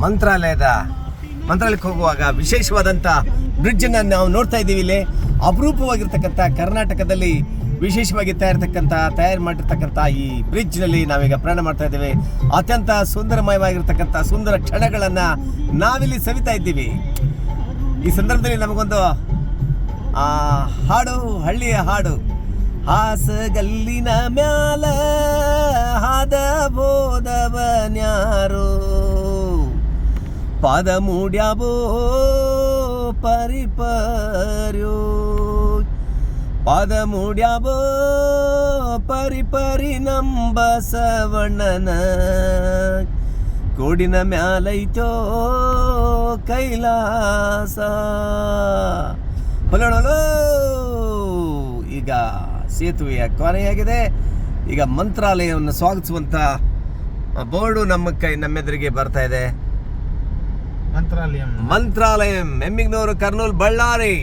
ಮಂತ್ರಾಲಯಕ್ಕೆ ಹೋಗುವಾಗ ವಿಶೇಷವಾದಂಥ ಬ್ರಿಡ್ಜನ್ನು ನಾವು ನೋಡ್ತಾ ಇದ್ದೀವಿ. ಇಲ್ಲಿ ಅಪರೂಪವಾಗಿರ್ತಕ್ಕಂಥ ಕರ್ನಾಟಕದಲ್ಲಿ ವಿಶೇಷವಾಗಿ ತಯಾರು ಮಾಡಿರ್ತಕ್ಕಂಥ ಈ ಬ್ರಿಡ್ಜ್ನಲ್ಲಿ ನಾವೀಗ ಪ್ರಯಾಣ ಮಾಡ್ತಾ ಇದ್ದೀವಿ. ಅತ್ಯಂತ ಸುಂದರಮಯವಾಗಿರ್ತಕ್ಕಂಥ ಸುಂದರ ಕ್ಷಣಗಳನ್ನು ನಾವಿಲ್ಲಿ ಸವಿತಾ ಇದ್ದೀವಿ. ಈ ಸಂದರ್ಭದಲ್ಲಿ ನಮಗೊಂದು ಹಾಡು, ಹಳ್ಳಿಯ ಹಾಡು. ಹಾಸಗಲ್ಲಿನ ಮ್ಯಾಲ ಹಾದ ಬೋದವನ್ಯಾರೋ ಪಾದ ಮೂಡ್ಯಾಬೋ ಪರಿಪರ್ಯೋ ಪಾದ ಮೂಡ್ಯಾಬೋ ಪರಿಪರಿ ನಂಬಸವಣ್ಣನ ಕೋಡಿನ ಮ್ಯಾಲೈತೋ ಕೈಲಾಸ. ಹೊಲೋಣಲು ಈಗ ಸೇತುವೆಯ ಕೊನೆಯಾಗಿದೆ. ಈಗ ಮಂತ್ರಾಲಯವನ್ನು ಸ್ವಾಗತಿಸುವಂಥ ಬೋರ್ಡು ನಮ್ಮೆದುರಿಗೆ ಬರ್ತಾ ಇದೆ. ಮಂತ್ರಾಲಯಂ ಎಮ್ಮಿಗ್ನೂರು, ಕರ್ನೂಲ್, ಬಳ್ಳಾರಿ.